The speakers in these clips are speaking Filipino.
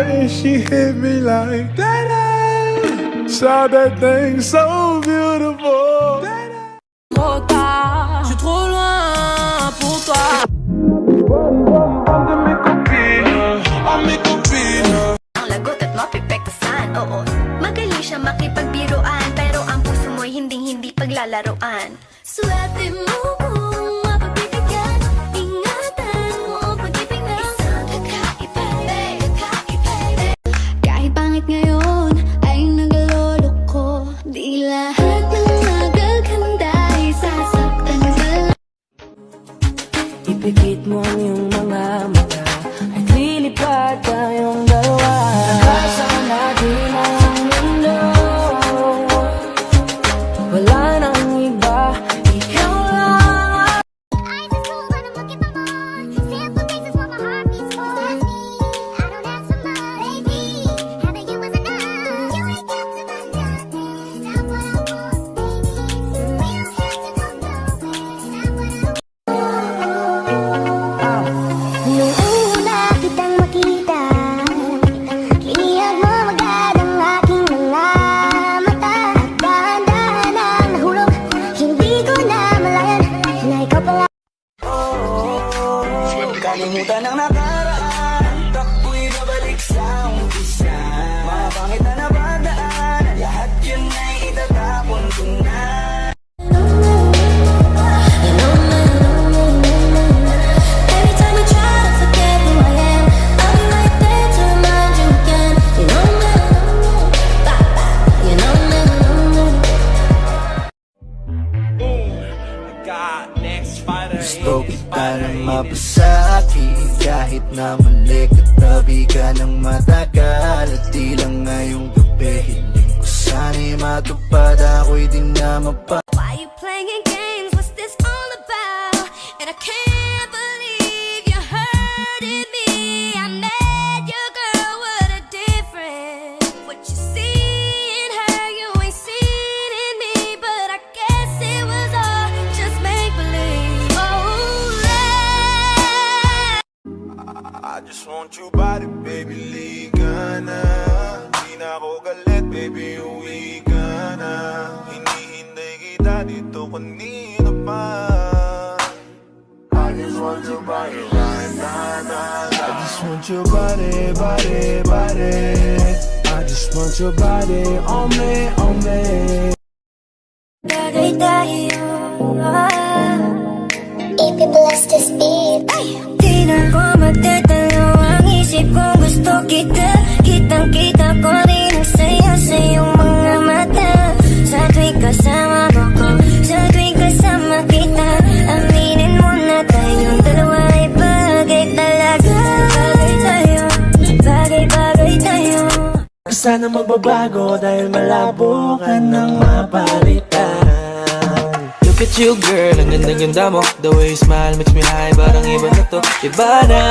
and she hit me like that. Saw that thing so beautiful. Trop tard, je suis trop loin pour toi. Ang lagot at mapipektasan, oo. Magaling siya makipagbiruan, pero ang puso mo'y hinding-hindi paglalaroan. Swerte mo kung mapagbibigyan, ingatan mo ang pag-ibig na isang kakaiba. Kahit pangit ngayon ay nagloloko, di lahat ng magaganda ay sasaktan ka lang. Ipikit mo ang iyong mga mata at lilipad tayong dalawa. Nakasama natin ang mundo, wala nang iba, ikaw lang. Eyes is cool, but I'm looking for more. Simple things is what my heart beats for. Me, I don't ask for much, baby. Having you was enough. You ain't got to run nothing. Stop what I want, baby. We don't have to go nowhere. Stop what I want. Nung una kitang makita, liyag mo agad ang aking mga mata. At dahan-dahan ang nahulog, hindi ko na malayan na ikaw pala. Kalimutan ang nakaraan, takbo'y babalik sa umpisa. Mga pangit na napadaan, lahat yun ay itatapon ko na. Every time you try to forget who I am, I'll be right there to remind you again. You know me, you know me. Gusto kita na mapasakit, kahit na mali katabi ka ng matagal. At di lang ngayong gabi, hiling ko sana'y matupad, ako'y di na mapa. Why you playing games? What's this all about? And I can't believe you hurting me. I met your girl, what a difference. What you see in her, you ain't seen in me. But I guess it was all just make-believe. Oh, I just want your body, baby, liga na. Di na ako galit, baby, uwi ka na. Hinihintay kita dito kanina pa. I just want your body right now. I just want your body, body, body. I just want your body on me, on me. bagay tayo. If you bless this beat, di na ko magtatalo ang isip ko. Gusto kita, kitang-kita ko rin ang saya sa iyong mga mata. Sa tuwing kasama mo ko, sa tuwing kasama kita, aminin mo na tayong dalawa ay bagay talaga. Bagay tayo, bagay-bagay tayo. Sana magbabago dahil malabo ka ng mapalitan. Look at you girl, ang ganda-ganda mo. The way you smile makes me high, parang iba na to. Iba na,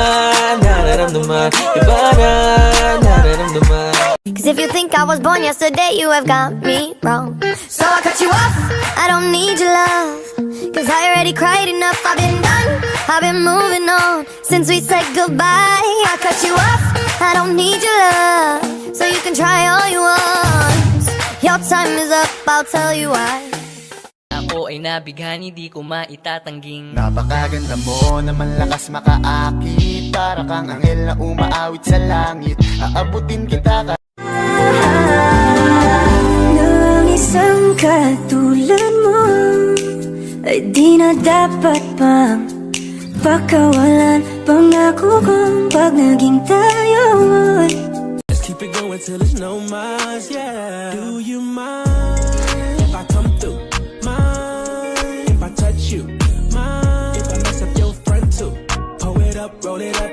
nararamdaman. Iba na, nararamdaman. Cause if you think I was born yesterday, you have got me wrong. So I cut you off, I don't need your love. Cause I already cried enough, I've been done, I've been moving on. Since we said goodbye, I cut you off, I don't need your love. So you can try all you want. Your time is up, I'll tell you why. Ako ay nabighani, di ko maitatangging. Napakaganda mo, naman lakas makaakit. Para kang anghel na umaawit sa langit. Aabutin kita ka. Na ang isang katulad mo ay di na dapat pang pakawalan. Pangako kong pag naging tayo ay Let's keep it going till there's no más, yeah. Do you mind if I come through? Mind if I touch you? Mind if I mess up your front too? Pull it up, roll it up.